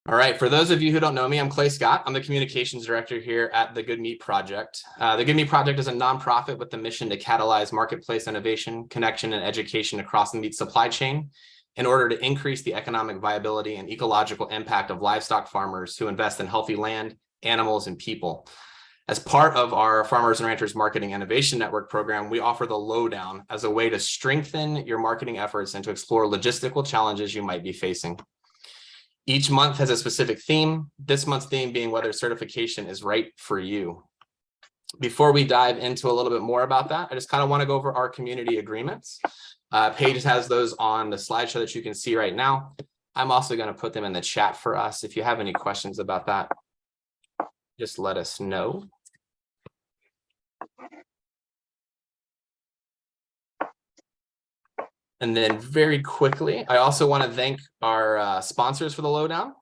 All right, for those of you who don't know me, I'm Clay Scott. I'm the communications director here at the Good Meat Project. The Good Meat Project is a nonprofit with the mission to catalyze marketplace innovation, connection, and education across the meat supply chain in order to increase the economic viability and ecological impact of livestock farmers who invest in healthy land, animals, and people. As part of our Farmers and Ranchers Marketing Innovation Network program, we offer the Lowdown as a way to strengthen your marketing efforts and to explore logistical challenges you might be facing. Each month has a specific theme, this month's theme being whether certification is right for you. Before we dive into a little bit more about that, I just kind of want to go over our community agreements. Paige has those on the slideshow that you can see right now. I'm also going to put them in the chat for us. If you have any questions about that, just let us know. And then very quickly, I also want to thank our sponsors for the Lowdown.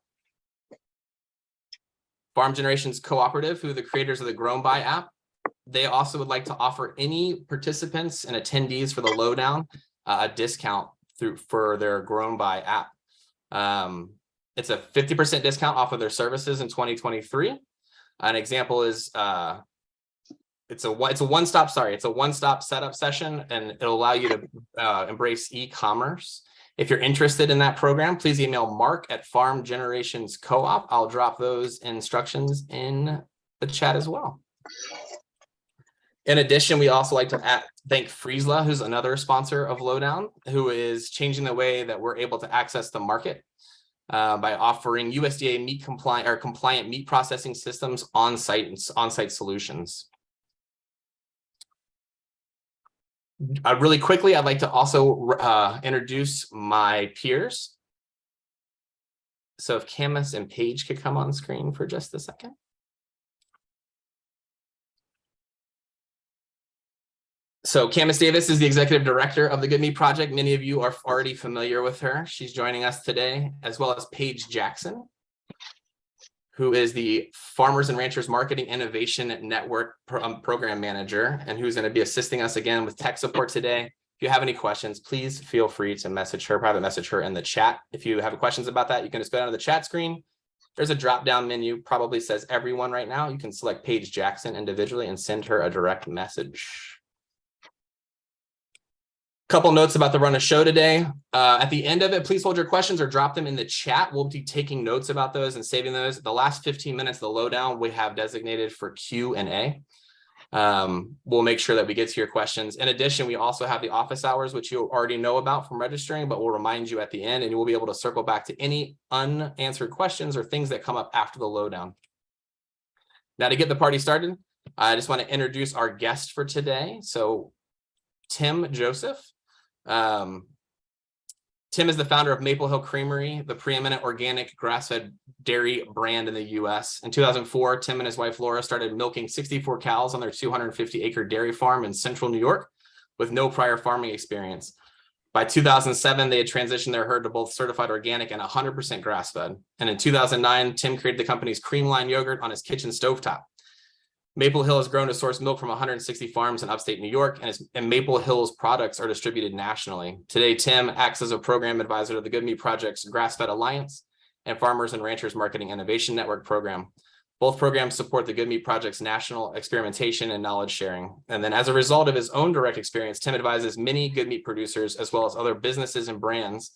Farm Generations Cooperative, who are the creators of the Grown By app. They also would like to offer any participants and attendees for the Lowdown a discount for their Grown By app. It's a 50% discount off of their services in 2023. An example is it's a one-stop setup session, and it'll allow you to embrace e-commerce. If you're interested in that program, please email Mark at Farm Generations Co-op. I'll drop those instructions in the chat as well. In addition, we also like to thank Friesla, who's another sponsor of Lowdown, who is changing the way that we're able to access the market by offering USDA meat compliant meat processing systems on-site solutions. Really quickly, I'd like to also introduce my peers. So if Camus and Paige could come on screen for just a second. So Camus Davis is the executive director of the Good Meat Project. Many of you are already familiar with her. She's joining us today, as well as Paige Jackson, who is the Farmers and Ranchers Marketing Innovation Network program manager, and who's going to be assisting us again with tech support today. If you have any questions, please feel free to private message her in the chat. If you have questions about that, you can just go down to the chat screen. There's a drop-down menu, probably says everyone right now. You can select Paige Jackson individually and send her a direct message. Couple notes about the run of show today. At the end of it, please hold your questions or drop them in the chat. We'll be taking notes about those and saving those. The last 15 minutes of the Lowdown we have designated for Q&A. We'll make sure that we get to your questions. In addition, we also have the office hours, which you already know about from registering, but we'll remind you at the end, and you will be able to circle back to any unanswered questions or things that come up after the Lowdown. Now, to get the party started, I just want to introduce our guest for today. So Tim Joseph. Tim is the founder of Maple Hill Creamery, the preeminent organic grass-fed dairy brand in the U.S. In 2004, Tim and his wife Laura started milking 64 cows on their 250-acre dairy farm in central New York with no prior farming experience. By 2007, they had transitioned their herd to both certified organic and 100% grass-fed. And in 2009, Tim created the company's cream line yogurt on his kitchen stovetop. Maple Hill has grown to source milk from 160 farms in upstate New York, and Maple Hill's products are distributed nationally. Today, Tim acts as a program advisor to the Good Meat Project's Grassfed Alliance and Farmers and Ranchers Marketing Innovation Network program. Both programs support the Good Meat Project's national experimentation and knowledge sharing. And then as a result of his own direct experience, Tim advises many good meat producers as well as other businesses and brands,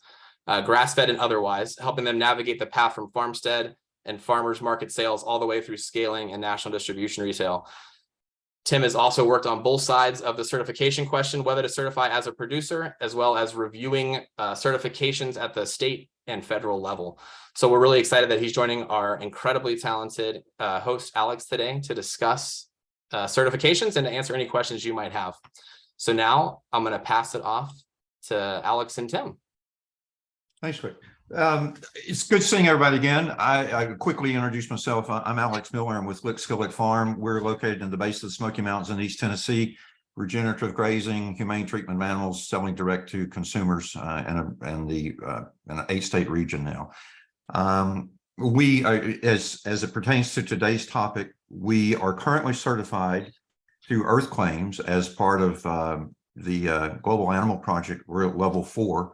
grass-fed and otherwise, helping them navigate the path from farmstead and farmers market sales all the way through scaling and national distribution retail. Tim has also worked on both sides of the certification question, whether to certify as a producer, as well as reviewing certifications at the state and federal level. So we're really excited that he's joining our incredibly talented host, Alex, today to discuss certifications and to answer any questions you might have. So now I'm going to pass it off to Alex and Tim. Thanks, Rick. It's good seeing everybody again. I quickly introduce myself. I'm Alex Miller. I'm with Lick Skillet Farm. We're located in the base of the Smoky Mountains in East Tennessee. Regenerative grazing, humane treatment of animals, selling direct to consumers in an 8-state region now. We are, as it pertains to today's topic, we are currently certified through Earth Claims as part of the Global Animal Project. We're at level 4.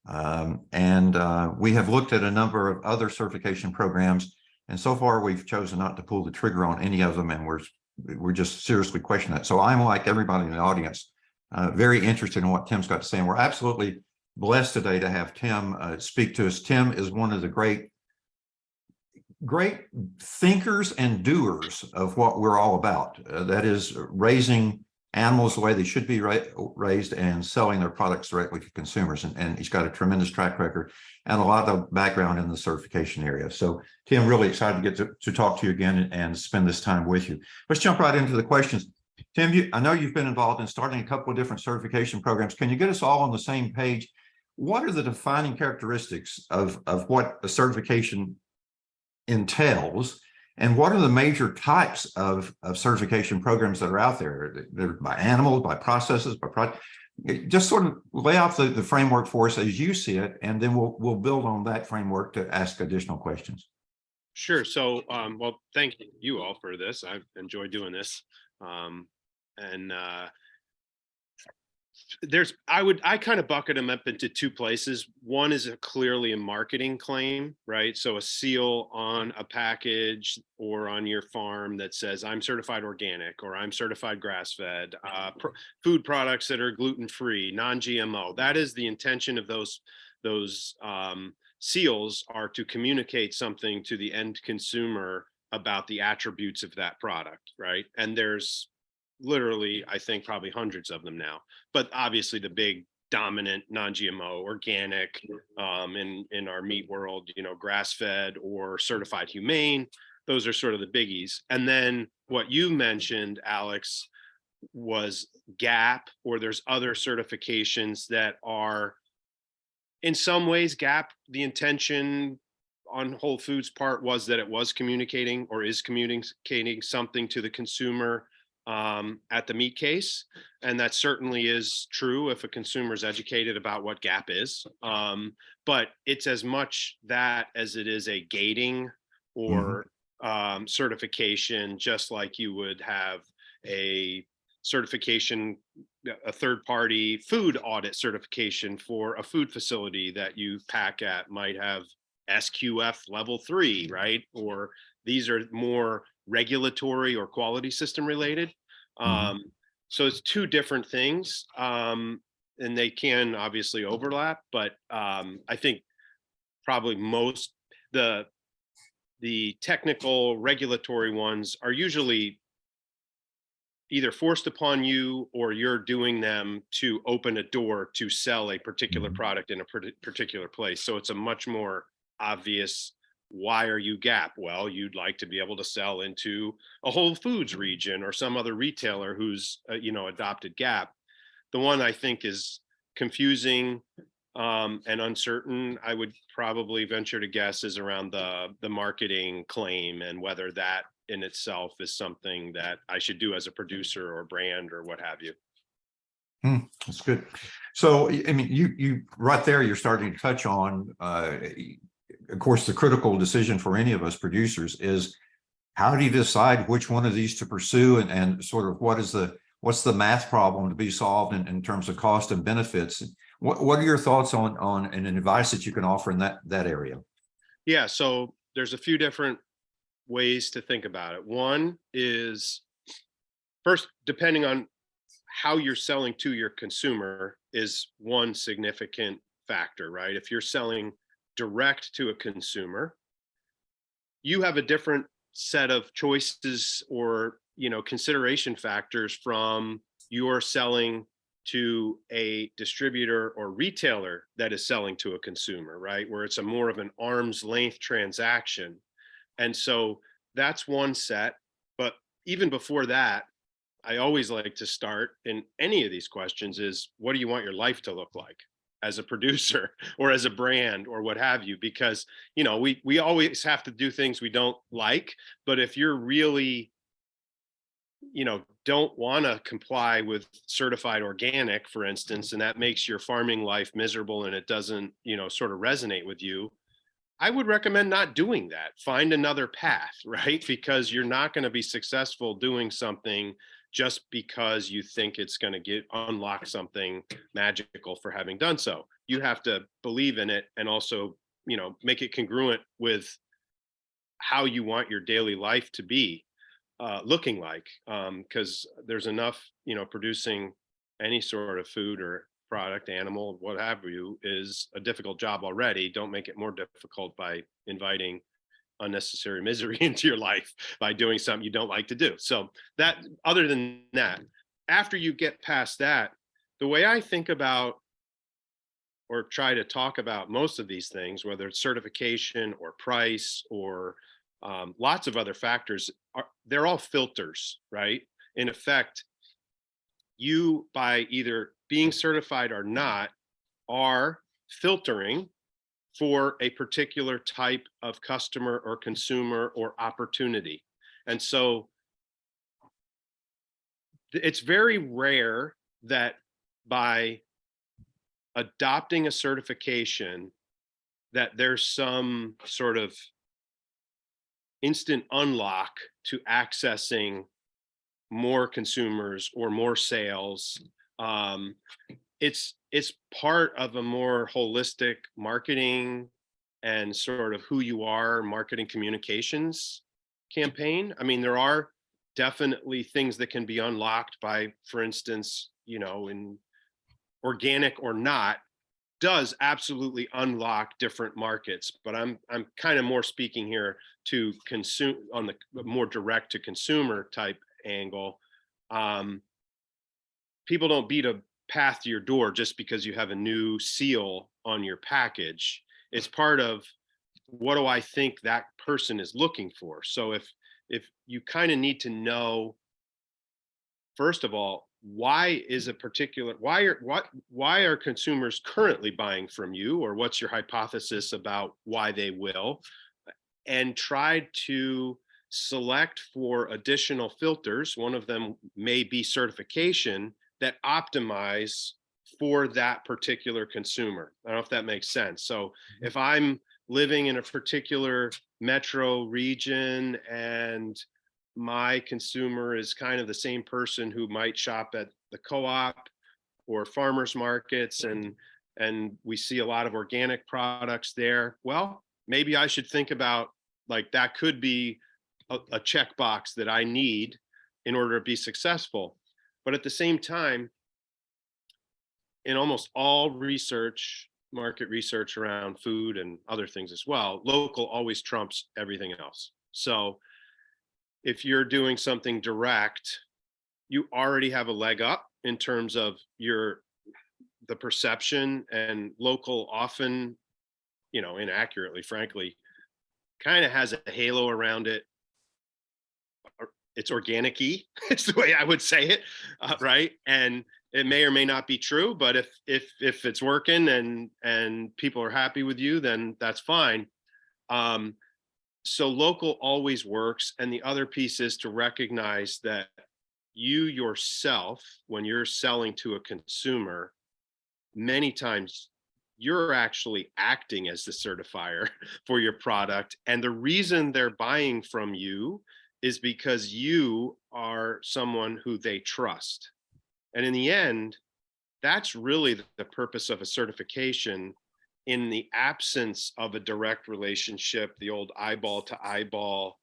We have looked at a number of other certification programs, and so far we've chosen not to pull the trigger on any of them, and we're just seriously questioning that. So I'm, like everybody in the audience, very interested in what Tim's got to say, and we're absolutely blessed today to have Tim speak to us. Tim is one of the great thinkers and doers of what we're all about. That is raising animals the way they should be raised and selling their products directly to consumers. And he's got a tremendous track record and a lot of background in the certification area. So Tim, really excited to get to talk to you again and spend this time with you. Let's jump right into the questions. Tim, I know you've been involved in starting a couple of different certification programs. Can you get us all on the same page? What are the defining characteristics of what a certification entails, and what are the major types of certification programs that are out there? They're by animals, by processes, by product. Just sort of lay out the framework for us as you see it, and then we'll build on that framework to ask additional questions. Sure. So, well, thank you all for this. I've enjoyed doing this. I kind of bucket them up into two places. One is clearly a marketing claim, right? So a seal on a package or on your farm that says I'm certified organic or I'm certified grass-fed, food products that are gluten-free, non-GMO. That is the intention of those seals, are to communicate something to the end consumer about the attributes of that product, right? And there's literally, I think, probably hundreds of them now, but obviously the big dominant non-GMO, organic, in our meat world, grass-fed or certified humane, those are sort of the biggies. And then what you mentioned, Alex, was GAP, or there's other certifications that are in some ways GAP. The intention on Whole Foods' part was that it was communicating or is communicating something to the consumer at the meat case, and that certainly is true if a consumer is educated about what GAP is, but it's as much that as it is a gating or certification, just like you would have a certification, a third-party food audit certification for a food facility that you pack at might have SQF level 3, right? Or these are more regulatory or quality system related. So it's two different things, and they can obviously overlap, but I think probably most the technical regulatory ones are usually either forced upon you or you're doing them to open a door to sell a particular product in a particular place. So it's a much more obvious, why are you GAP? Well, you'd like to be able to sell into a Whole Foods region or some other retailer who's adopted GAP. The one I think is confusing and uncertain, I would probably venture to guess, is around the marketing claim and whether that in itself is something that I should do as a producer or brand or what have you. That's good. So, I mean, you right there, you're starting to touch on, of course, the critical decision for any of us producers is how do you decide which one of these to pursue, and sort of what's the math problem to be solved in terms of cost and benefits? What are your thoughts on and advice that you can offer in that area? Yeah, so there's a few different ways to think about it. One is, first, depending on how you're selling to your consumer is one significant factor, right? If you're selling direct to a consumer, you have a different set of choices or consideration factors from you're selling to a distributor or retailer that is selling to a consumer, right? Where it's a more of an arm's length transaction. And so that's one set. But even before that, I always like to start in any of these questions is, what do you want your life to look like as a producer or as a brand or what have you? Because, we always have to do things we don't like, but if you're really, don't want to comply with certified organic, for instance, and that makes your farming life miserable and it doesn't, sort of resonate with you, I would recommend not doing that. Find another path, right? Because you're not going to be successful doing something just because you think it's going to unlock something magical for having done so. You have to believe in it and also, make it congruent with how you want your daily life to be looking like, because there's enough, producing any sort of food or product, animal, what have you, is a difficult job already. Don't make it more difficult by inviting unnecessary misery into your life by doing something you don't like to do. So that, other than that, after you get past that, the way I think about or try to talk about most of these things, whether it's certification or price or lots of other factors, they're all filters, right? In effect, you, by either being certified or not, are filtering for a particular type of customer or consumer or opportunity. And so it's very rare that by adopting a certification that there's some sort of instant unlock to accessing more consumers or more sales. It's part of a more holistic marketing and sort of who you are marketing communications campaign. I mean, there are definitely things that can be unlocked by, for instance, in organic or not, does absolutely unlock different markets. But I'm kind of more speaking here to consume on the more direct to consumer type angle. People don't beat a path to your door just because you have a new seal on your package. It's part of, what do I think that person is looking for? So if you kind of need to know, first of all, why are consumers currently buying from you, or what's your hypothesis about why they will, and try to select for additional filters. One of them may be certification that optimize for that particular consumer. I don't know if that makes sense. So if I'm living in a particular metro region and my consumer is kind of the same person who might shop at the co-op or farmers markets, and we see a lot of organic products there, well, maybe I should think about, like, that could be a checkbox that I need in order to be successful. But at the same time, in almost all research, market research around food and other things as well, local always trumps everything else. So if you're doing something direct, you already have a leg up in terms of the perception, and local often, inaccurately, frankly, kind of has a halo around it. It's organic-y, it's the way I would say it, right? And it may or may not be true, but if it's working and people are happy with you, then that's fine. So local always works. And the other piece is to recognize that you yourself, when you're selling to a consumer, many times you're actually acting as the certifier for your product. And the reason they're buying from you is because you are someone who they trust. And in the end, that's really the purpose of a certification. In the absence of a direct relationship, the old eyeball to eyeball,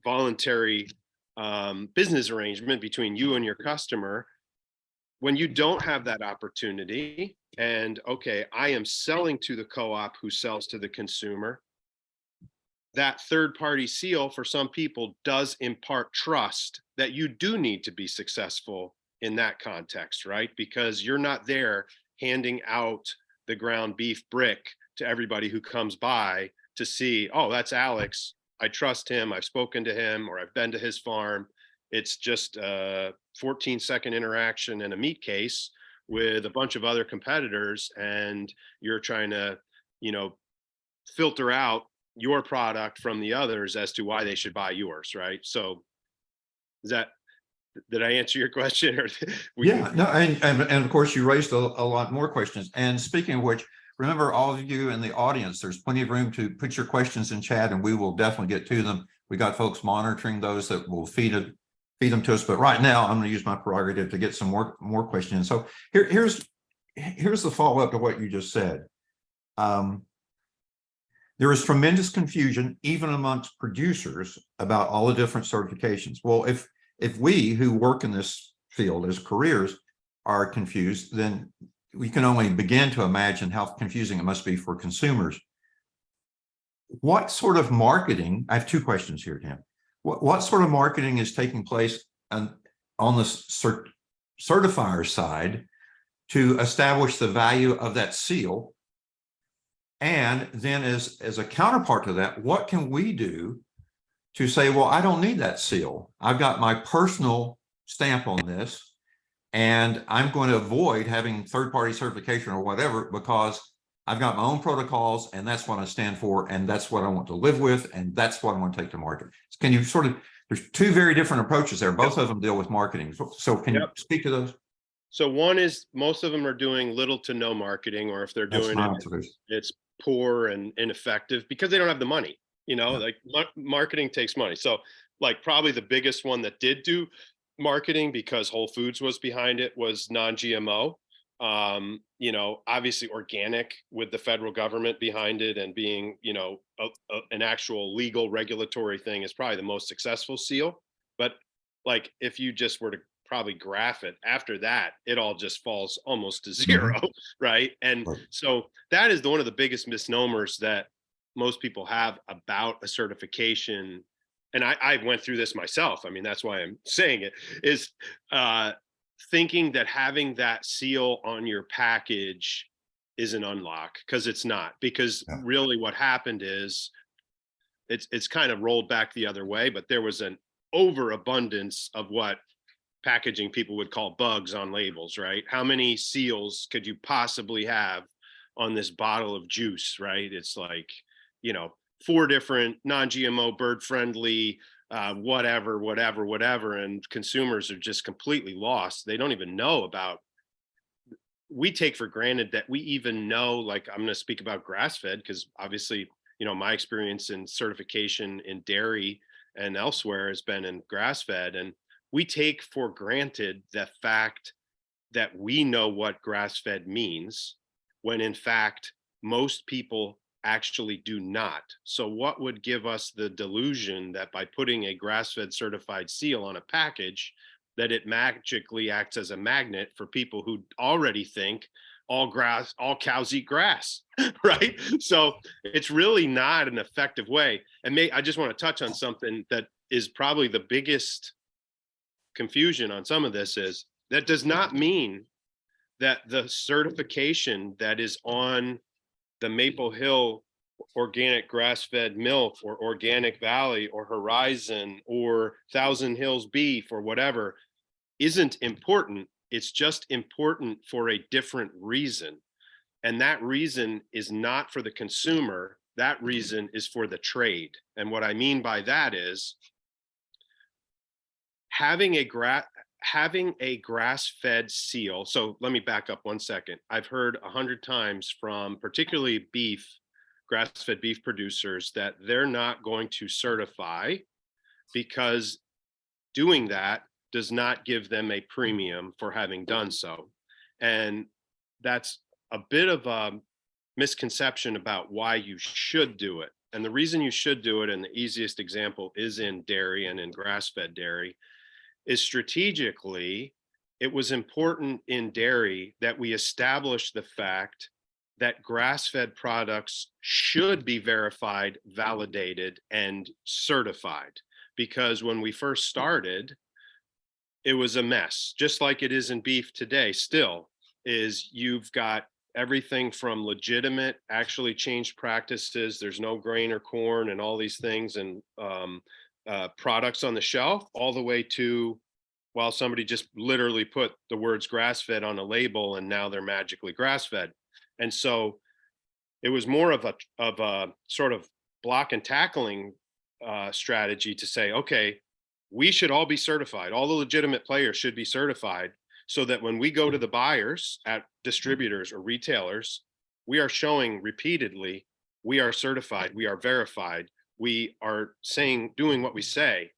voluntary business arrangement between you and your customer, when you don't have that opportunity, and okay, I am selling to the co-op who sells to the consumer, that third party seal for some people does impart trust that you do need to be successful in that context, right? Because you're not there handing out the ground beef brick to everybody who comes by to see, oh, that's Alex, I trust him, I've spoken to him, or I've been to his farm. It's just a 14-second interaction in a meat case with a bunch of other competitors, and you're trying to, filter out your product from the others as to why they should buy yours, right? So did I answer your question? Or Yeah, no, and of course you raised a lot more questions. And speaking of which, remember, all of you in the audience, there's plenty of room to put your questions in chat, and we will definitely get to them. We got folks monitoring those that will feed it feed them to us. But right now, I'm going to use my prerogative to get some more questions. So here's the follow-up to what you just said. There is tremendous confusion, even amongst producers, about all the different certifications. Well, if we who work in this field as careers are confused, then we can only begin to imagine how confusing it must be for consumers. What sort of marketing? I have two questions here, Tim. What sort of marketing is taking place on the certifier side to establish the value of that seal? And then as a counterpart to that, what can we do to say, well, I don't need that seal. I've got my personal stamp on this, and I'm going to avoid having third-party certification or whatever, because I've got my own protocols, and that's what I stand for, and that's what I want to live with, and that's what I want to take to market. Can you there's two very different approaches there. Both of them deal with marketing. So can you speak to those? So one is, most of them are doing little to no marketing, or if they're doing it, it's poor and ineffective because they don't have the money. Like marketing takes money. So like probably the biggest one that did do marketing because Whole Foods was behind it was non-GMO. Obviously organic with the federal government behind it and being, an actual legal regulatory thing is probably the most successful seal. But like, if you just were to probably graph it after that, it all just falls almost to zero. Right. And so that is one of the biggest misnomers that most people have about a certification. And I went through this myself. I mean, that's why I'm saying it, is thinking that having that seal on your package is an unlock, because it's not. Because really what happened is it's kind of rolled back the other way, but there was an overabundance of what packaging people would call bugs on labels, right? How many seals could you possibly have on this bottle of juice, right? It's like, 4 different non-GMO, bird friendly, whatever, and consumers are just completely lost. They don't even know about. We take for granted that we even know, like, I'm going to speak about grass-fed because obviously, my experience in certification in dairy and elsewhere has been in grass-fed, and we take for granted the fact that we know what grass-fed means, when in fact, most people actually do not. So what would give us the delusion that by putting a grass-fed certified seal on a package, that it magically acts as a magnet for people who already think all cows eat grass, right? So it's really not an effective way. And I just want to touch on something that is probably the biggest confusion on some of this. Is that does not mean that the certification that is on the Maple Hill organic grass-fed milk, or Organic Valley, or Horizon, or Thousand Hills beef, or whatever, isn't important. It's just important for a different reason. And that reason is not for the consumer. That reason is for the trade. And what I mean by that is having a grass-fed seal. So let me back up 1 second. I've heard 100 times from particularly grass-fed beef producers that they're not going to certify because doing that does not give them a premium for having done so. And that's a bit of a misconception about why you should do it. And the reason you should do it, and the easiest example is in dairy and in grass-fed dairy, is strategically, it was important in dairy that we establish the fact that grass-fed products should be verified, validated, and certified. Because when we first started, it was a mess, just like it is in beef today still. Is you've got everything from legitimate, actually changed practices, there's no grain or corn and all these things, and products on the shelf, all the way to, well, somebody just literally put the words grass-fed on a label and now they're magically grass-fed. And so it was more of a sort of block and tackling strategy to say, okay, we should all be certified. All the legitimate players should be certified, so that when we go to the buyers at distributors or retailers, we are showing repeatedly, we are certified, we are verified, we are doing what we say.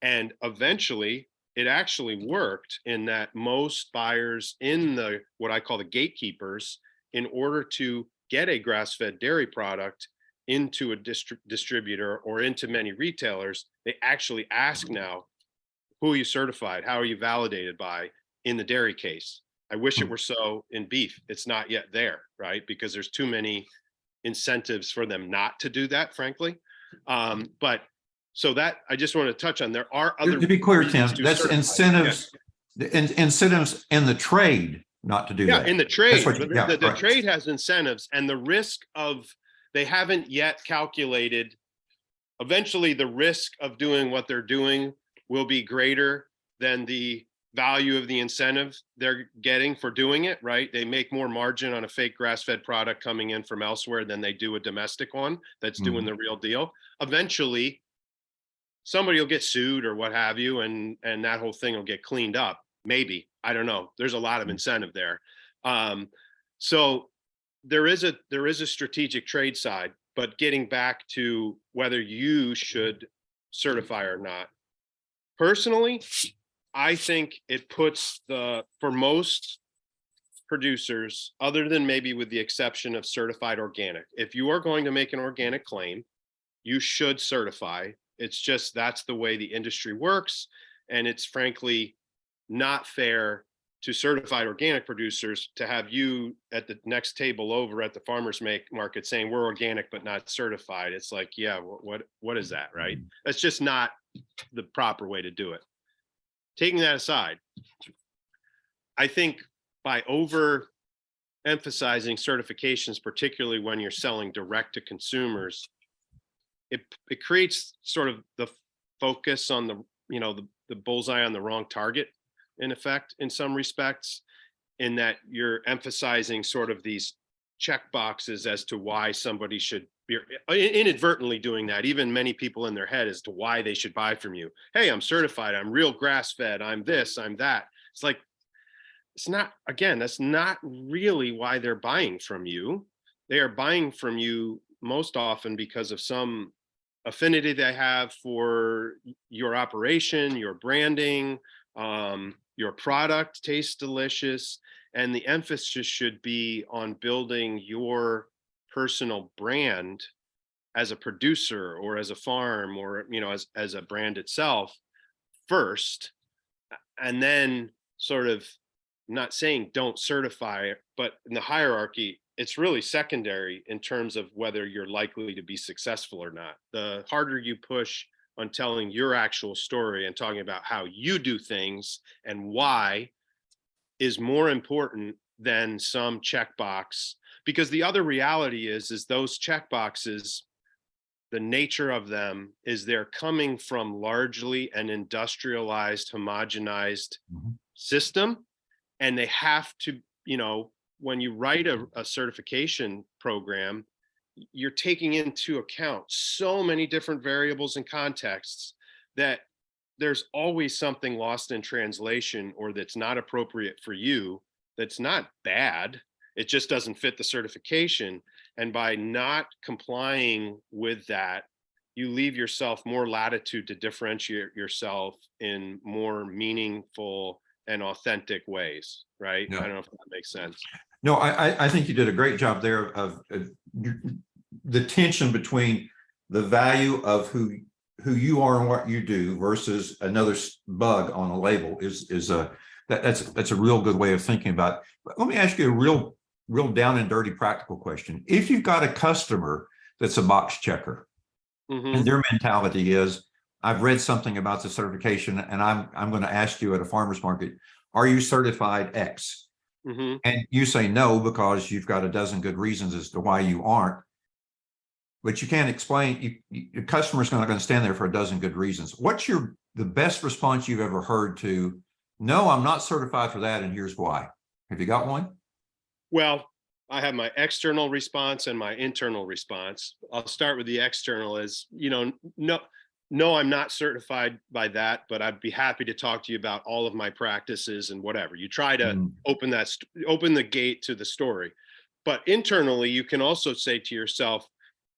And eventually it actually worked in that most buyers in the, what I call the gatekeepers, in order to get a grass-fed dairy product into a distributor or into many retailers, they actually ask now, who are you certified? How are you validated by in the dairy case? I wish it were so in beef. It's not yet there, right? Because there's too many incentives for them not to do that, frankly. But so that I just want to touch on, there are other, to be clear, Tim, reasons to that's certify. incentives, incentives in the trade not to do Yeah, that. in the trade, what you- but yeah, the right. trade has incentives, and the risk of, they haven't yet calculated, eventually the risk of doing what they're doing will be greater than the value of the incentive they're getting for doing it, right? They make more margin on a fake grass-fed product coming in from elsewhere than they do a domestic one that's doing the real deal. Eventually, somebody will get sued or what have you, and that whole thing will get cleaned up. Maybe, I don't know. There's a lot of incentive there. So there is a strategic trade side, but getting back to whether you should certify or not. Personally, I think it puts for most producers, other than maybe with the exception of certified organic, if you are going to make an organic claim, you should certify. It's just, that's the way the industry works. And it's frankly not fair to certified organic producers to have you at the next table over at the farmers market saying we're organic but not certified. It's like, yeah, what is that, right? That's just not the proper way to do it. Taking that aside, I think by over emphasizing certifications, particularly when you're selling direct to consumers, it creates sort of the focus on the bullseye on the wrong target, in effect, in some respects, in that you're emphasizing sort of these check boxes as to why somebody should be inadvertently doing that. Even many people in their head as to why they should buy from you. Hey, I'm certified, I'm real grass fed, I'm this, I'm that. It's like, it's not, again, that's not really why they're buying from you. They are buying from you most often because of some affinity they have for your operation, your branding, your product tastes delicious, and the emphasis should be on building your personal brand as a producer or as a farm or as a brand itself first, and then sort of, I'm not saying don't certify, but in the hierarchy, it's really secondary in terms of whether you're likely to be successful or not. The harder you push on telling your actual story and talking about how you do things and why is more important than some checkbox. Because the other reality is those checkboxes, the nature of them is they're coming from largely an industrialized, homogenized system. And they have to, when you write a certification program, you're taking into account so many different variables and contexts that there's always something lost in translation or that's not appropriate for you. That's not bad. It just doesn't fit the certification. And by not complying with that, you leave yourself more latitude to differentiate yourself in more meaningful and authentic ways, right? Yeah. I don't know if that makes sense. No, I think you did a great job there of the tension between the value of who you are and what you do versus another bug on a label that's a real good way of thinking about it. But let me ask you a real down and dirty practical question. If you've got a customer that's a box checker and their mentality is, I've read something about the certification and I'm going to ask you at a farmer's market, are you certified X? And you say no because you've got a dozen good reasons as to why you aren't. But you can't explain, your customer's not going to stand there for a dozen good reasons. What's the best response you've ever heard to, no, I'm not certified for that, and here's why? Have you got one? Well, I have my external response and my internal response. I'll start with the external is, no, I'm not certified by that, but I'd be happy to talk to you about all of my practices and whatever. You try to open the gate to the story. But internally, you can also say to yourself,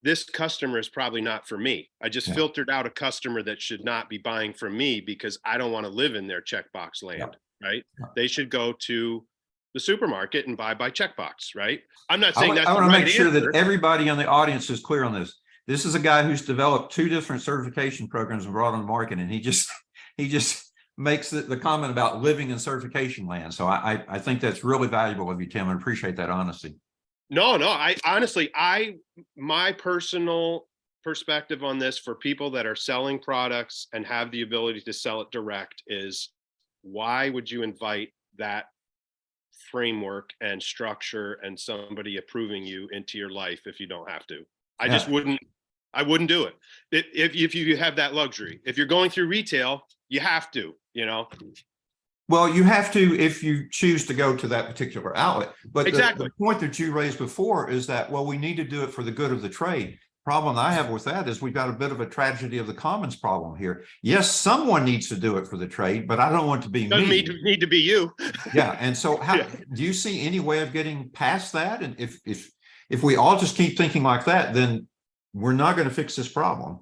this customer is probably not for me. I just Yeah. filtered out a customer that should not be buying from me because I don't want to live in their checkbox land, right? Yeah. They should go to the supermarket and buy by checkbox, right? I'm not I saying want, that's I the want to right make sure answer. that everybody in the audience is clear on this. This is a guy who's developed 2 different certification programs and brought on the market, and he just makes the comment about living in certification land. So I think that's really valuable of you, Tim, and appreciate that honesty. No, I honestly, my personal perspective on this for people that are selling products and have the ability to sell it direct is, why would you invite that framework and structure and somebody approving you into your life if you don't have to? I just wouldn't do it. If you have that luxury. If you're going through retail, you have to, you know. Well, you have to if you choose to go to that particular outlet. But Exactly. the point that you raised before is that, well, we need to do it for the good of the trade. Problem I have with that is we've got a bit of a tragedy of the commons problem here. Yes, someone needs to do it for the trade, but I don't want it to be Doesn't me. need to be you. Yeah, and so how do you see any way of getting past that? And if we all just keep thinking like that, then we're not going to fix this problem.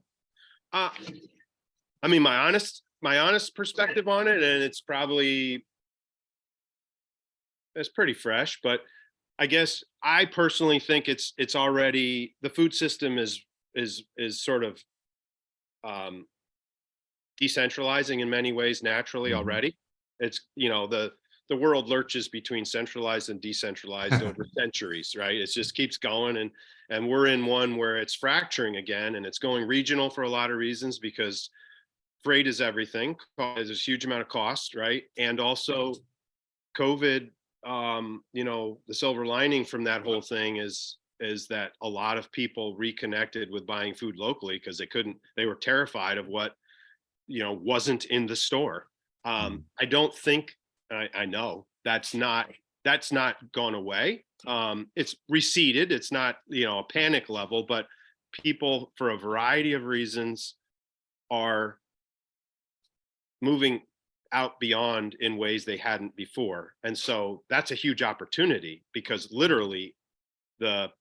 I mean, my honest perspective on it, and it's pretty fresh, but I guess I personally think it's already, the food system is sort of decentralizing in many ways naturally already. It's, you know, the world lurches between centralized and decentralized over centuries, right? It just keeps going, and we're in one where it's fracturing again, and it's going regional for a lot of reasons, because freight is everything. There's a huge amount of cost, right? And also COVID, you know, the silver lining from that whole thing is that a lot of people reconnected with buying food locally because they were terrified of what, you know, wasn't in the store. I don't think, I know that's not gone away. It's receded. It's not, you know, a panic level, but people, for a variety of reasons, are moving out beyond in ways they hadn't before. And so that's a huge opportunity, because literally the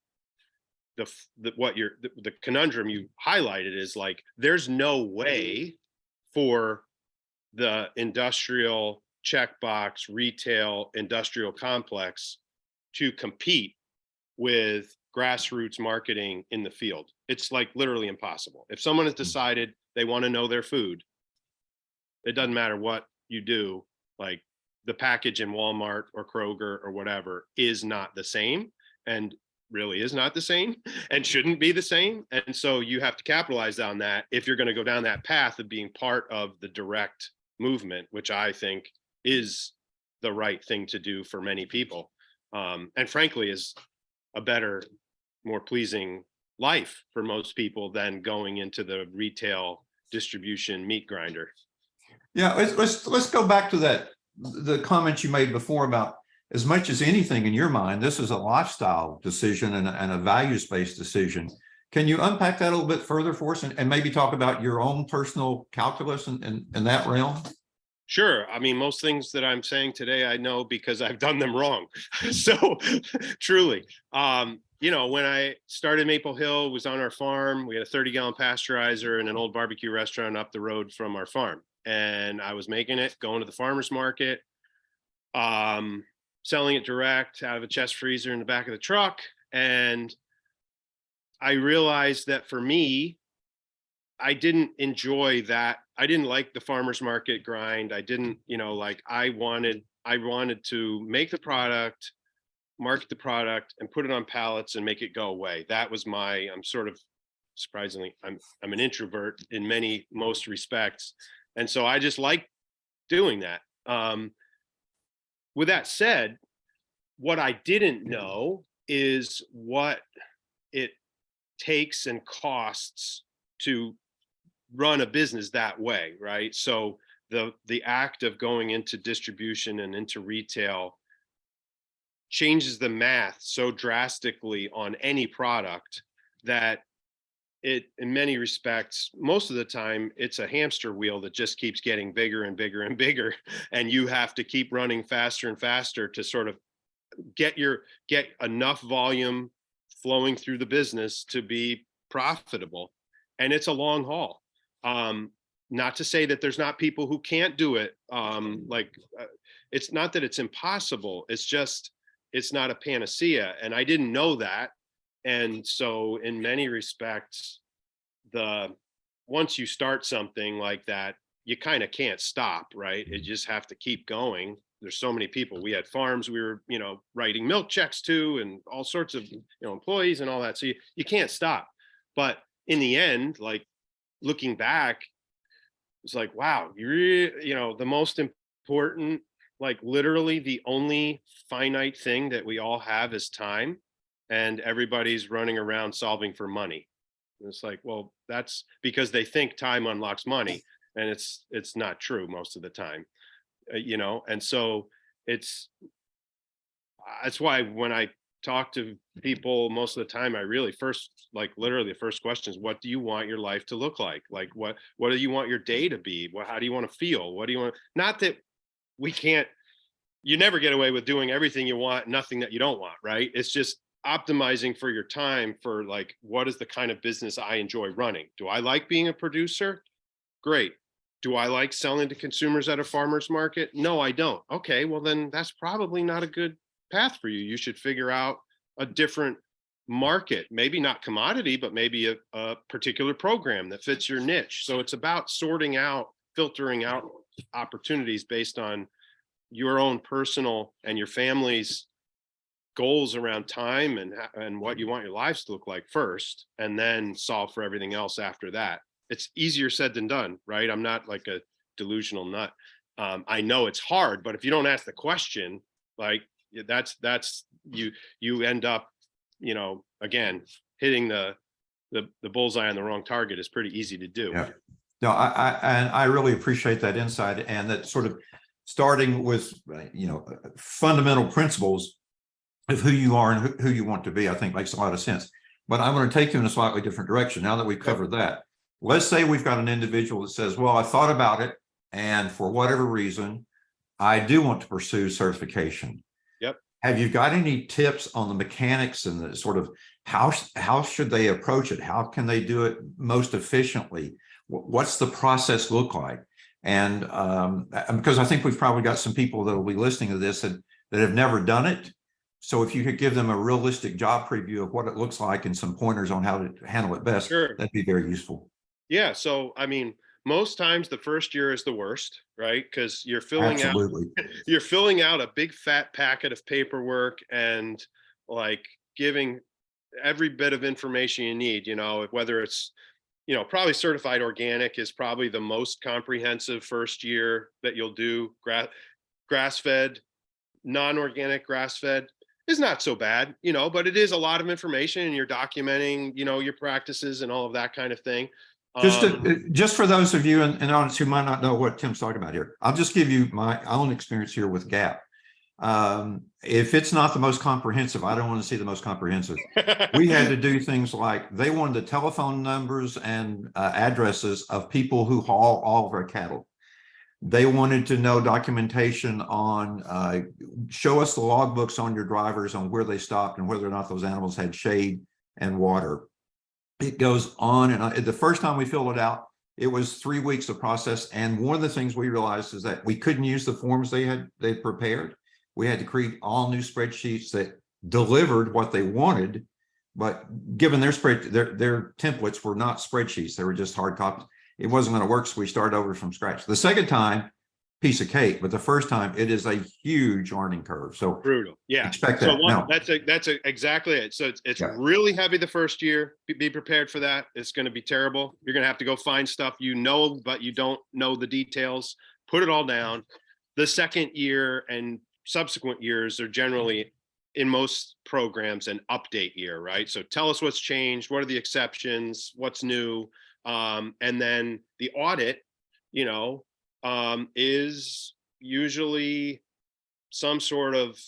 conundrum you highlighted is like, there's no way for the industrial checkbox retail industrial complex to compete with grassroots marketing in the field. It's like literally impossible. If someone has decided they want to know their food, it doesn't matter what you do, like the package in Walmart or Kroger or whatever is not the same, and really is not the same, and shouldn't be the same. And so you have to capitalize on that if you're going to go down that path of being part of the direct movement, which I think is the right thing to do for many people. And frankly, is a better, more pleasing life for most people than going into the retail distribution meat grinder. Yeah, let's go back to the comment you made before about, as much as anything in your mind, this is a lifestyle decision and a values-based decision. Can you unpack that a little bit further for us, and maybe talk about your own personal calculus in that realm? Sure. I mean, most things that I'm saying today, I know because I've done them wrong. So truly, you know, when I started Maple Hill, was on our farm. We had a 30-gallon pasteurizer and an old barbecue restaurant up the road from our farm. And I was making it, going to the farmer's market, selling it direct out of a chest freezer in the back of the truck. And I realized that for me, I didn't enjoy that. I didn't like the farmer's market grind. I didn't, you know, like I wanted to make the product, market the product, and put it on pallets and make it go away. That was I'm sort of, surprisingly, I'm an introvert in most respects. And so I just like doing that. With that said, what I didn't know is what it takes and costs to run a business that way, right? So the act of going into distribution and into retail changes the math so drastically on any product that it, in many respects, most of the time, it's a hamster wheel that just keeps getting bigger and bigger and bigger. And you have to keep running faster and faster to sort of get enough volume flowing through the business to be profitable, and it's a long haul. Not to say that there's not people who can't do it. It's not that it's impossible. It's just, it's not a panacea. And I didn't know that. And so in many respects, once you start something like that, you kind of can't stop, right? You just have to keep going. There's so many people. We had farms we were, writing milk checks to, and all sorts of, employees and all that. So you can't stop. But in the end, like looking back, it's like, wow, the most important, like literally the only finite thing that we all have is time, and everybody's running around solving for money. And it's like, well, that's because they think time unlocks money, and it's not true most of the time, and so that's why when I talk to people most of the time, I really literally the first question is, what do you want your life to look like? Like, what do you want your day to be? How do you want to feel? What do you want? Not that you never get away with doing everything you want, nothing that you don't want, right? It's just optimizing for your time for like, what is the kind of business I enjoy running? Do I like being a producer? Great. Do I like selling to consumers at a farmer's market? No, I don't. Okay, well then that's probably not a good path for you. You should figure out a different market, maybe not commodity, but maybe a particular program that fits your niche. So it's about filtering out opportunities based on your own personal and your family's goals around time and what you want your lives to look like first, and then solve for everything else after that. It's easier said than done, right? I'm not like a delusional nut. I know it's hard, but if you don't ask the question, like that's you end up, again, hitting the bullseye on the wrong target is pretty easy to do. Yeah. No, I really appreciate that insight, and that sort of starting with, fundamental principles of who you are and who you want to be, I think makes a lot of sense. But I'm going to take you in a slightly different direction now that we've covered that. Let's say we've got an individual that says, well, I thought about it, and for whatever reason, I do want to pursue certification. Yep. Have you got any tips on the mechanics and the sort of how should they approach it? How can they do it most efficiently? What's the process look like? And because I think we've probably got some people that will be listening to this that have never done it. So if you could give them a realistic job preview of what it looks like and some pointers on how to handle it best, sure, that'd be very useful. Yeah. So, I mean, most times the first year is the worst, right? Because you're filling out a big fat packet of paperwork and like giving every bit of information you need, whether it's, probably certified organic is probably the most comprehensive first year that you'll do. Grass-fed, non-organic grass-fed is not so bad, but it is a lot of information, and you're documenting, your practices and all of that kind of thing. Just for those of you in the audience who might not know what Tim's talking about here, I'll just give you my own experience here with GAP. If it's not the most comprehensive, I don't want to see the most comprehensive. We had to do things like they wanted the telephone numbers and addresses of people who haul all of our cattle. They wanted to know documentation on, show us the logbooks on your drivers on where they stopped and whether or not those animals had shade and water. It goes on and on. The first time we filled it out, it was 3 weeks of process. And one of the things we realized is that we couldn't use the forms they prepared. We had to create all new spreadsheets that delivered what they wanted, but given their templates were not spreadsheets, they were just hard copies. It wasn't going to work, so we started over from scratch. The second time, piece of cake, but the first time it is a huge learning curve. So brutal. Yeah. Expect that. That's exactly it. So it's really heavy the first year. Be prepared for that. It's going to be terrible. You're going to have to go find stuff, but you don't know the details. Put it all down. The second year and subsequent years are generally, in most programs, an update year, right? So tell us what's changed. What are the exceptions? What's new? And then the audit, is usually some sort of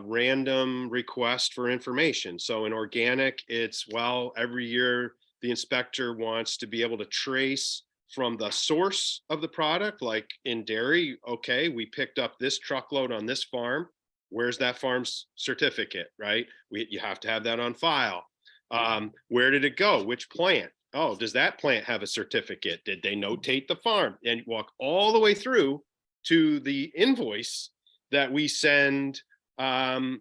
random request for information. So in organic, it's, every year the inspector wants to be able to trace from the source of the product. Like in dairy, okay, we picked up this truckload on this farm. Where's that farm's certificate, right? You have to have that on file. Where did it go? Which plant? Oh, does that plant have a certificate? Did they notate the farm? And walk all the way through to the invoice that we send to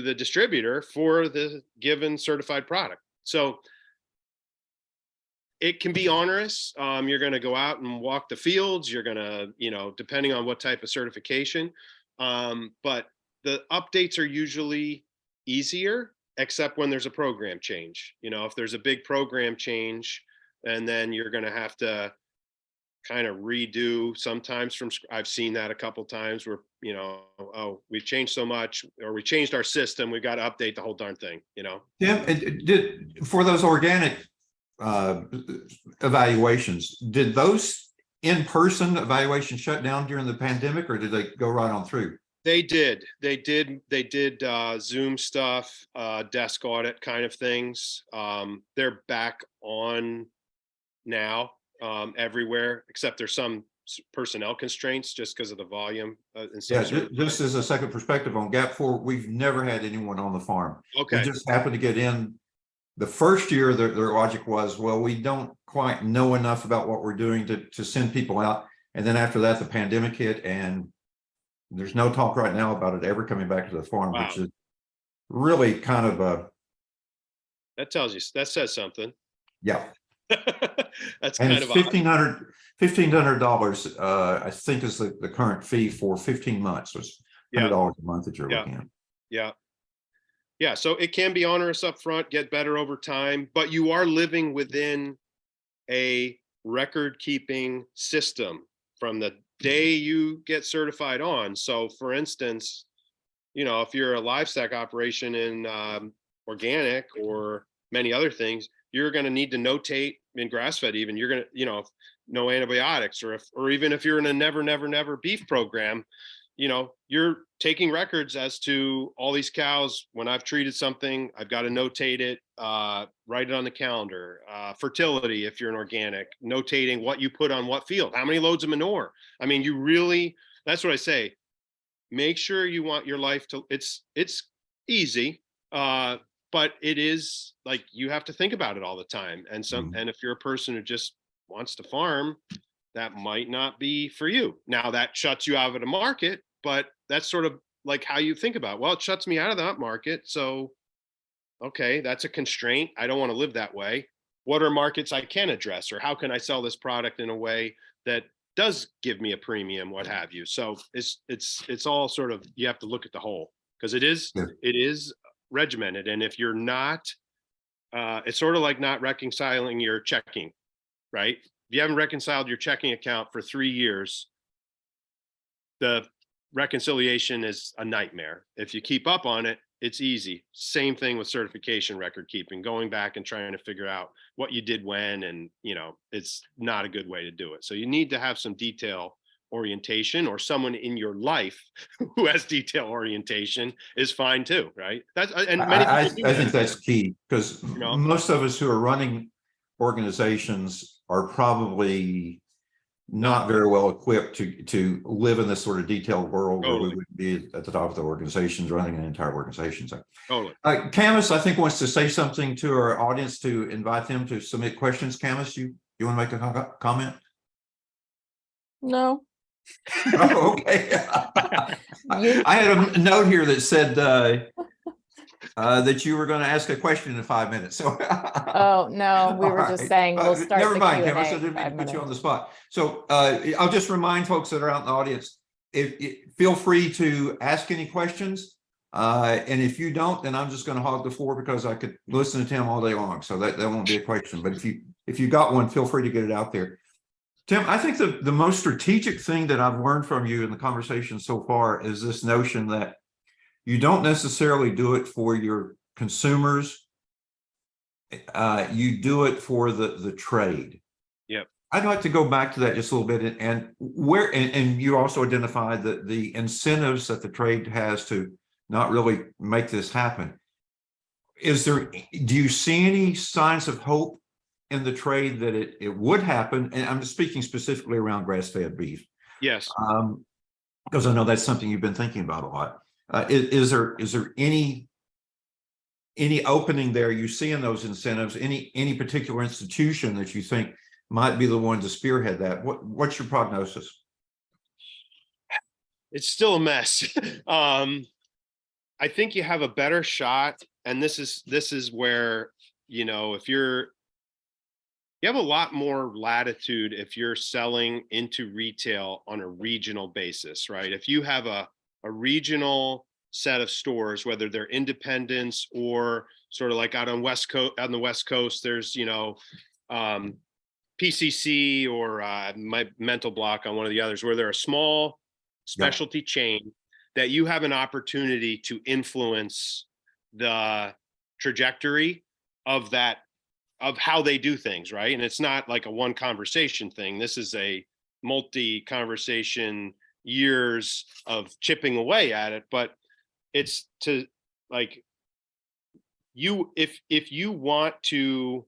the distributor for the given certified product. So it can be onerous. You're going to go out and walk the fields. You're going to, depending on what type of certification. But the updates are usually easier, except when there's a program change. If there's a big program change, and then you're going to have to kind of redo sometimes I've seen that a couple times where, oh, we've changed so much, or we changed our system, we've got to update the whole darn thing, Tim, for those organic evaluations, did those in-person evaluations shut down during the pandemic, or did they go right on through? They did Zoom stuff, desk audit kind of things. They're back on now everywhere, except there's some personnel constraints just because of the volume. Just as a second perspective on Gap 4, we've never had anyone on the farm. Okay. We just happened to get in. The first year, their logic was, well, we don't quite know enough about what we're doing to send people out. And then after that, the pandemic hit, and there's no talk right now about it ever coming back to the farm, Wow. which is really kind of a. That says something. Yeah. That's and kind it's of $1,500, I think is the current fee for 15 months. So it's $100 a month that you're looking at. Yeah. So it can be onerous up front, get better over time, but you are living within a record keeping system from the day you get certified on. So for instance, if you're a livestock operation in organic or many other things, you're going to need to notate in grass-fed, even you're going to, no antibiotics, or even if you're in a never beef program, you're taking records as to all these cows. When I've treated something, I've got to notate it, write it on the calendar. Fertility, if you're an organic, notating what you put on what field, how many loads of manure. I mean, that's what I say. Make sure you want your life to, it's easy, but it is like, you have to think about it all the time. And and if you're a person who just wants to farm, that might not be for you. Now that shuts you out of the market, but that's sort of like how you think about it. Well, it shuts me out of that market. So, okay, that's a constraint. I don't want to live that way. What are markets I can address, or how can I sell this product in a way that does give me a premium, what have you? So it's all sort of, you have to look at the whole, because it is regimented. And if you're not, it's sort of like not reconciling your checking, right? If you haven't reconciled your checking account for 3 years, the reconciliation is a nightmare. If you keep up on it, it's easy. Same thing with certification record keeping, going back and trying to figure out what you did when, and it's not a good way to do it. So you need to have some detail orientation, or someone in your life who has detail orientation is fine too, right? I think that's key, because most of us who are running organizations are probably not very well equipped to live in this sort of detailed world where we would be at the top of the organizations, running an entire organization. So totally. Camus, I think, wants to say something to our audience, to invite them to submit questions. Camus, you want to make a comment? No. Oh, okay. I had a note here that said that you were going to ask a question in 5 minutes. So Oh no, we were just saying we'll start. Never the mind, Q&A Camus, I in didn't mean 5 to put you minutes. on the spot. So I'll just remind folks that are out in the audience, feel free to ask any questions. And if you don't, then I'm just going to hog the floor, because I could listen to Tim all day long. So that won't be a question. But if you got one, feel free to get it out there. Tim, I think the most strategic thing that I've learned from you in the conversation so far is this notion that you don't necessarily do it for your consumers. You do it for the trade. Yep. I'd like to go back to that just a little bit, and you also identified the incentives that the trade has to not really make this happen. Do you see any signs of hope in the trade that it would happen? And I'm speaking specifically around grass-fed beef. Yes. Because I know that's something you've been thinking about a lot. Is there any any opening there you see in those incentives, any particular institution that you think might be the one to spearhead that? What's your prognosis? It's still a mess. I think you have a better shot, and this is where, you know, if you have a lot more latitude if you're selling into retail on a regional basis, right? If you have a regional set of stores, whether they're independents or sort of like out on the West Coast, there's, you know, PCC or my mental block on one of the others, where they're a small specialty chain that you have an opportunity to influence the trajectory of that, of how they do things, right? And it's not like a one conversation thing. This is a multi-conversation, years of chipping away at it. But it's to, like, you, if you want to,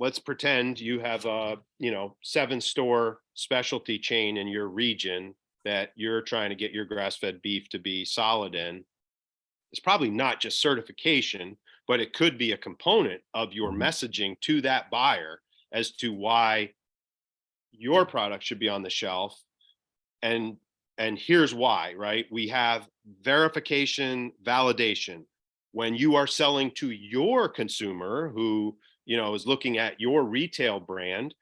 let's pretend you have a, you know, 7-store specialty chain in your region that you're trying to get your grass-fed beef to be solid in. It's probably not just certification, but it could be a component of your messaging to that buyer as to why your product should be on the shelf. And here's why, right? We have verification, validation. When you are selling to your consumer who, you know, is looking at your retail brand,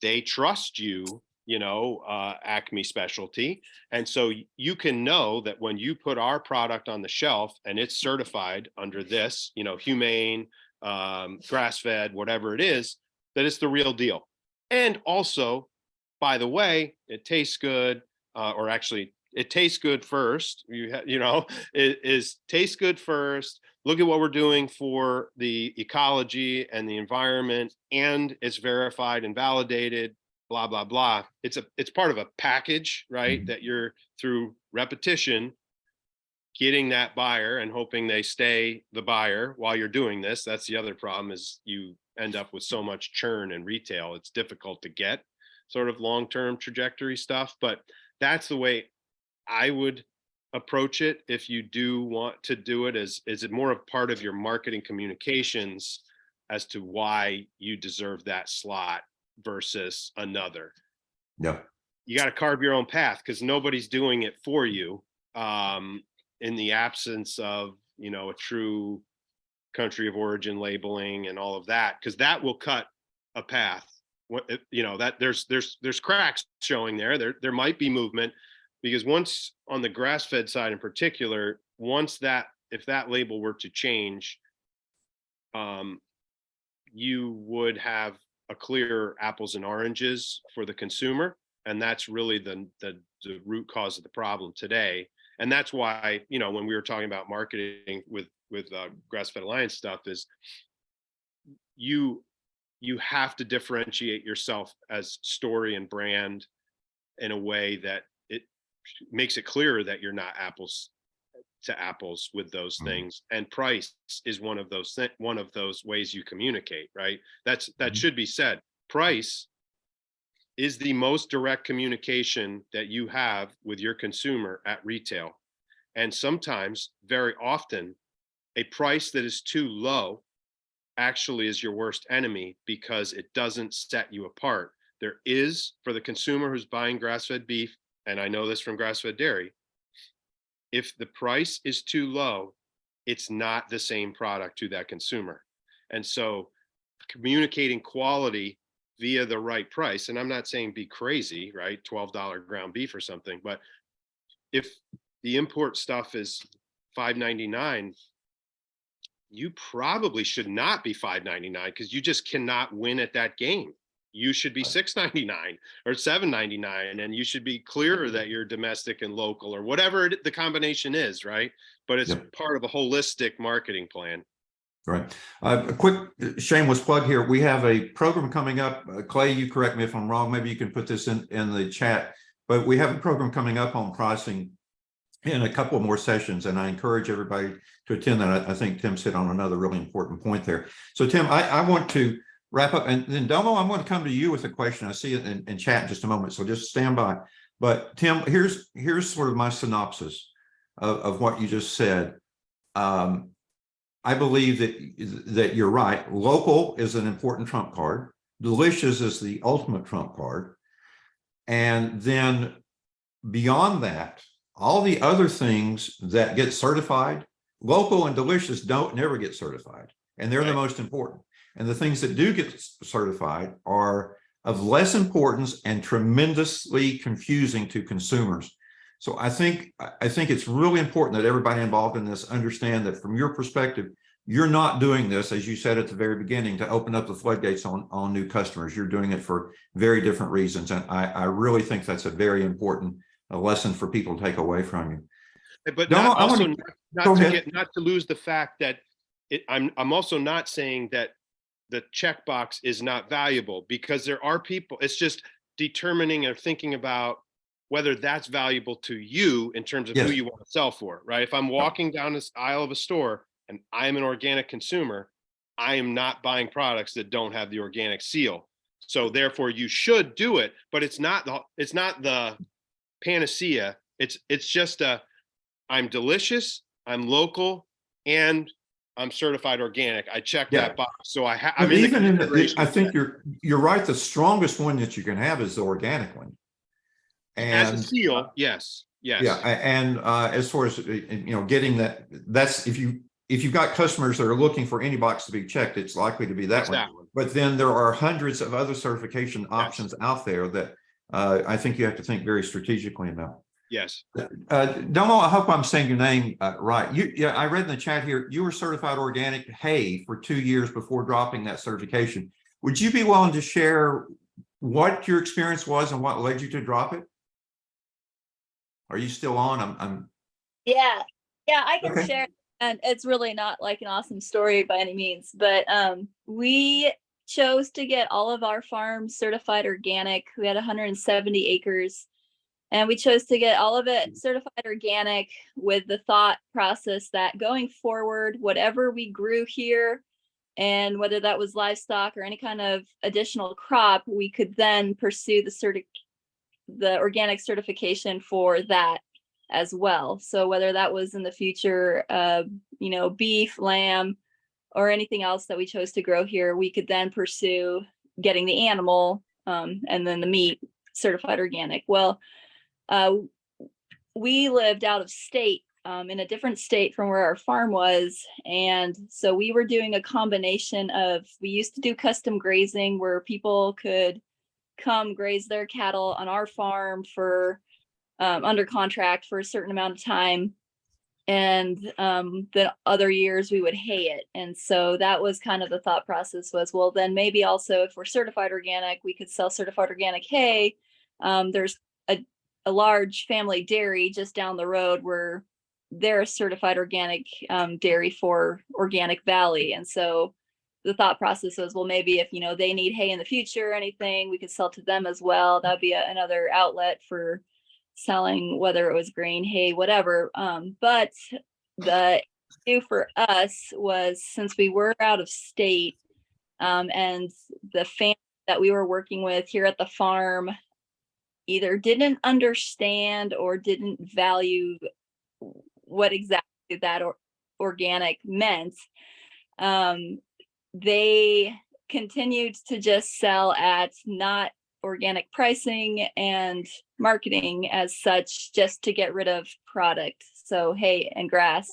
they trust you, you know, Acme Specialty. And so you can know that when you put our product on the shelf and it's certified under this, you know, humane, grass-fed, whatever it is, that it's the real deal. And also, by the way, it tastes good, or actually it tastes good first. You know, it tastes good first. Look at what we're doing for the ecology and the environment, and it's verified and validated, blah, blah, blah. It's part of a package, right? That you're, through repetition, getting that buyer and hoping they stay the buyer while you're doing this. That's the other problem, is you end up with so much churn in retail. It's difficult to get sort of long-term trajectory stuff, but that's the way I would approach it. If you do want to do it, is it more of part of your marketing communications as to why you deserve that slot versus another. Yeah. You got to carve your own path, because nobody's doing it for you, in the absence of, you know, a true country of origin labeling and all of that, because that will cut a path. What, you know, that there's cracks showing there might be movement, because once, on the grass-fed side in particular, once that, if that label were to change, you would have a clear apples and oranges for the consumer. And that's really the root cause of the problem today. And that's why, you know, when we were talking about marketing with Grassfed Alliance stuff, is you have to differentiate yourself as story and brand in a way that it makes it clearer that you're not apples to apples with those things. And price is one of those ways you communicate, right? That should be said. Price is the most direct communication that you have with your consumer at retail. And sometimes, very often, a price that is too low actually is your worst enemy, because it doesn't set you apart. There is, for the consumer who's buying grass-fed beef, and I know this from grass-fed dairy, if the price is too low, it's not the same product to that consumer. And so communicating quality via the right price, and I'm not saying be crazy, right? $12 ground beef or something, but if the import stuff is $5.99, you probably should not be $5.99, because you just cannot win at that game. You should be $6.99 or $7.99, and you should be clearer that you're domestic and local, or whatever the combination is, right? But it's part of a holistic marketing plan. Right. A quick shameless plug here. We have a program coming up. Clay, you correct me if I'm wrong. Maybe you can put this in the chat. But we have a program coming up on pricing in a couple more sessions, and I encourage everybody to attend that. I think Tim's hit on another really important point there. So, Tim, I want to wrap up, and then Domo, I'm going to come to you with a question. I see it in chat in just a moment, so just stand by. But Tim, here's sort of my synopsis of what you just said. I believe that you're right. Local is an important trump card. Delicious is the ultimate trump card. And then beyond that, all the other things that get certified, local and delicious don't never get certified. And they're the most important. And the things that do get certified are of less importance and tremendously confusing to consumers. So I think it's really important that everybody involved in this understand that from your perspective, you're not doing this, as you said at the very beginning, to open up the floodgates on new customers. You're doing it for very different reasons. And I really think that's a very important lesson for people to take away from you. But No, not to lose the fact that I'm also not saying that the checkbox is not valuable, because there are people, it's just determining or thinking about whether that's valuable to you in terms of who you want to sell for, right? If I'm walking down this aisle of a store and I'm an organic consumer, I am not buying products that don't have the organic seal. So therefore you should do it, but it's not the panacea. It's just I'm delicious, I'm local, and I'm certified organic. I check that box. So I'm I think you're right. The strongest one that you can have is the organic one. And as a seal, yes. Yeah. And as far as, getting that's if you've got customers that are looking for any box to be checked, it's likely to be that one. But then there are hundreds of other certification options out there that I think you have to think very strategically about. Yes. Domo, I hope I'm saying your name right. I read in the chat here, you were certified organic hay for 2 years before dropping that certification. Would you be willing to share what your experience was and what led you to drop it? Are you still on? Yeah, I can share. And it's really not like an awesome story by any means, but we chose to get all of our farms certified organic. We had 170 acres. And we chose to get all of it certified organic with the thought process that going forward, whatever we grew here, and whether that was livestock or any kind of additional crop, we could then pursue the organic certification for that as well. So whether that was in the future, beef, lamb, or anything else that we chose to grow here, we could then pursue getting the animal and then the meat certified organic. Well, we lived out of state, in a different state from where our farm was. And so we were doing a combination of, we used to do custom grazing where people could come graze their cattle on our farm for under contract for a certain amount of time. And the other years we would hay it. And so that was kind of the thought process was, well, then maybe also if we're certified organic, we could sell certified organic hay. There's a large family dairy just down the road where they're a certified organic dairy for Organic Valley. And so the thought process was, well, maybe if, they need hay in the future or anything, we could sell to them as well. That'd be another outlet for selling, whether it was grain, hay, whatever. But the issue for us was, since we were out of state and the family that we were working with here at the farm either didn't understand or didn't value what exactly that organic meant, they continued to just sell at not organic pricing and marketing as such, just to get rid of product, so hay and grass.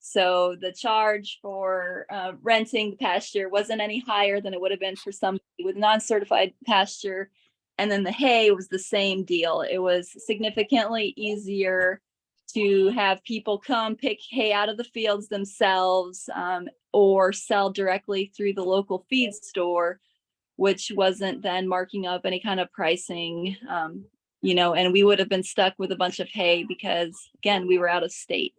So the charge for renting the pasture wasn't any higher than it would have been for somebody with non-certified pasture. And then the hay was the same deal. It was significantly easier to have people come pick hay out of the fields themselves, or sell directly through the local feed store, which wasn't then marking up any kind of pricing, and we would have been stuck with a bunch of hay because, again, we were out of state.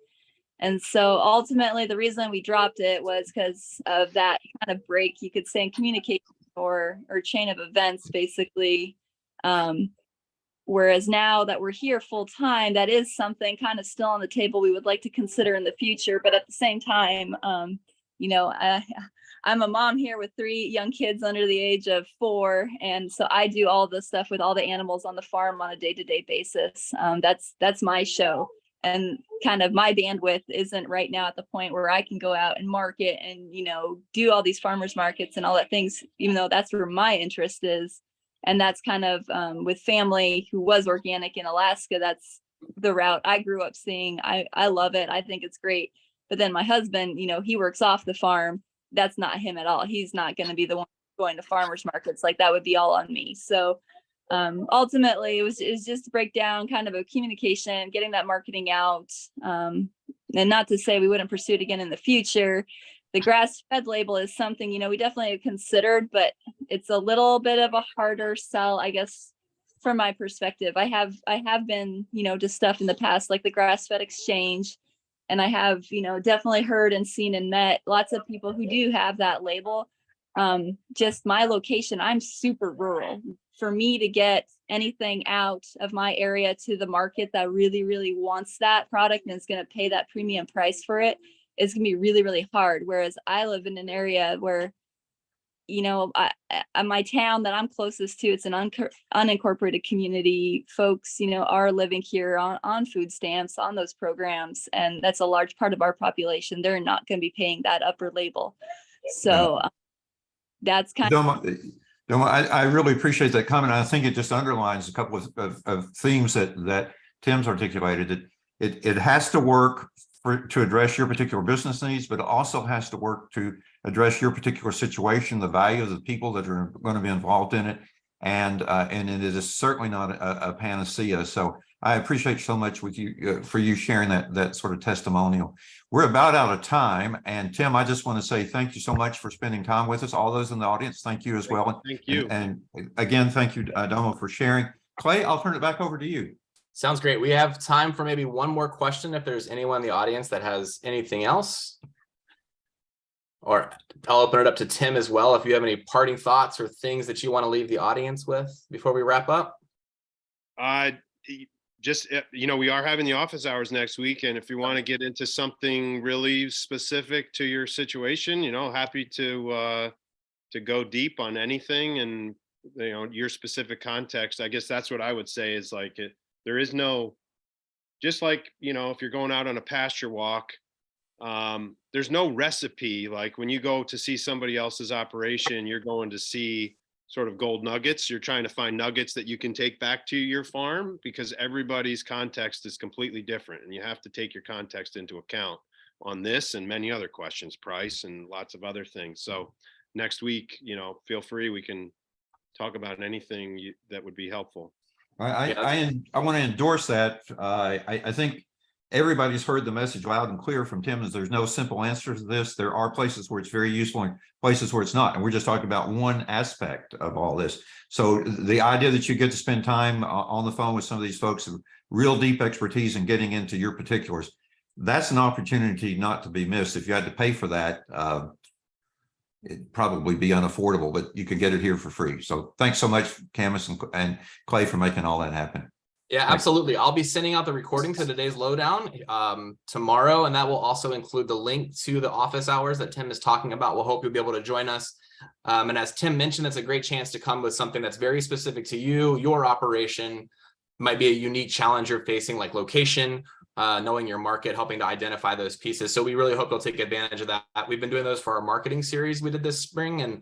And so ultimately the reason we dropped it was because of that kind of break, you could say, in communication or chain of events, basically. Whereas now that we're here full time, that is something kind of still on the table we would like to consider in the future. But at the same time, I'm a mom here with 3 young kids under the age of 4. And so I do all the stuff with all the animals on the farm on a day-to-day basis. That's my show. and kind of my bandwidth isn't right now at the point where I can go out and market and, do all these farmers markets and all that things, even though that's where my interest is. And that's kind of with family who was organic in Alaska. That's the route I grew up seeing. I love it. I think it's great. But then my husband, he works off the farm. That's not him at all. He's not going to be the one going to farmers markets. Like that would be all on me. So ultimately it was just to break down kind of a communication, getting that marketing out. And not to say we wouldn't pursue it again in the future. The grass-fed label is something, we definitely have considered, but it's a little bit of a harder sell, I guess, from my perspective. I have been, to stuff in the past, like the grass-fed exchange. And I have, definitely heard and seen and met lots of people who do have that label. Just my location, I'm super rural. For me to get anything out of my area to the market that really, really wants that product and is going to pay that premium price for it, is going to be really, really hard. Whereas I live in an area where, my town that I'm closest to, it's an unincorporated community. Folks, are living here on food stamps, on those programs. And that's a large part of our population. They're not going to be paying that upper label. So that's kind of. I really appreciate that comment. I think it just underlines a couple of themes that Tim's articulated. It has to work to address your particular business needs, but it also has to work to address your particular situation, the value of the people that are going to be involved in it, and it is certainly not a panacea. So I appreciate so much with you for you sharing that sort of testimonial. We're about out of time, and Tim, I just want to say thank you so much for spending time with us. All those in the audience, thank you as well. Thank you. And again, thank you, Domo, for sharing. Clay, I'll turn it back over to you. Sounds great. We have time for maybe one more question if there's anyone in the audience that has anything else. Or I'll open it up to Tim as well if you have any parting thoughts or things that you want to leave the audience with before we wrap up. Just, we are having the office hours next week, and if you want to get into something really specific to your situation, happy to go deep on anything and your specific context. I guess that's what I would say is like there is no, just like if you're going out on a pasture walk, there's no recipe. Like when you go to see somebody else's operation, you're going to see sort of gold nuggets. You're trying to find nuggets that you can take back to your farm, because everybody's context is completely different, and you have to take your context into account on this and many other questions, price and lots of other things. So next week, feel free, we can talk about anything that would be helpful. I want to endorse that. I think everybody's heard the message loud and clear from Tim, is there's no simple answer to this. There are places where it's very useful and places where it's not. And we're just talking about one aspect of all this. So the idea that you get to spend time on the phone with some of these folks with real deep expertise in getting into your particulars, that's an opportunity not to be missed. If you had to pay for that, it'd probably be unaffordable, but you could get it here for free. So thanks so much, Camus and Clay, for making all that happen. Yeah, absolutely. I'll be sending out the recording to today's Lowdown tomorrow, and that will also include the link to the office hours that Tim is talking about. We'll hope you'll be able to join us. And as Tim mentioned, it's a great chance to come with something that's very specific to you, your operation. Might be a unique challenge you're facing, like location, knowing your market, helping to identify those pieces. So we really hope you'll take advantage of that. We've been doing those for our marketing series we did this spring, and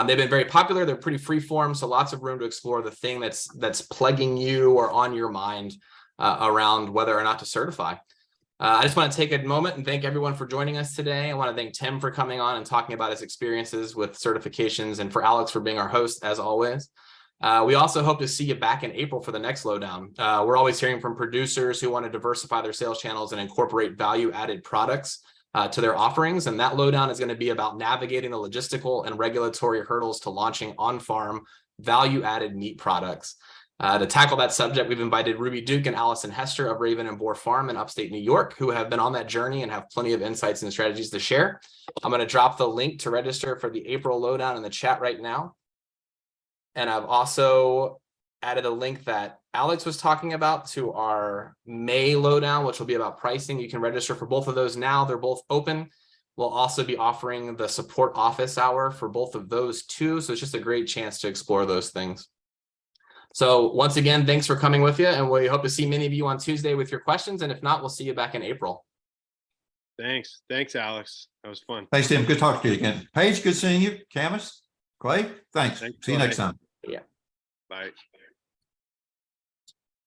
they've been very popular. They're pretty free form, so lots of room to explore the thing that's plaguing you or on your mind around whether or not to certify. I just want to take a moment and thank everyone for joining us today. I want to thank Tim for coming on and talking about his experiences with certifications, and for Alex for being our host as always. We also hope to see you back in April for the next Lowdown. We're always hearing from producers who want to diversify their sales channels and incorporate value-added products to their offerings. And that Lowdown is going to be about navigating the logistical and regulatory hurdles to launching on-farm value-added meat products. To tackle that subject, we've invited Ruby Duke and Allison Hester of Raven and Boar Farm in upstate New York, who have been on that journey and have plenty of insights and strategies to share. I'm going to drop the link to register for the April Lowdown in the chat right now. And I've also added a link that Alex was talking about to our May Lowdown, which will be about pricing. You can register for both of those now. They're both open. We'll also be offering the support office hour for both of those too. So it's just a great chance to explore those things. So once again, thanks for coming with you, and we hope to see many of you on Tuesday with your questions. And if not, we'll see you back in April. Thanks. Thanks, Alex. That was fun. Thanks, Tim. Good talking to you again. Paige, good seeing you. Camus, Clay, thanks. Thanks, See you Clay. next time. Yeah. Bye.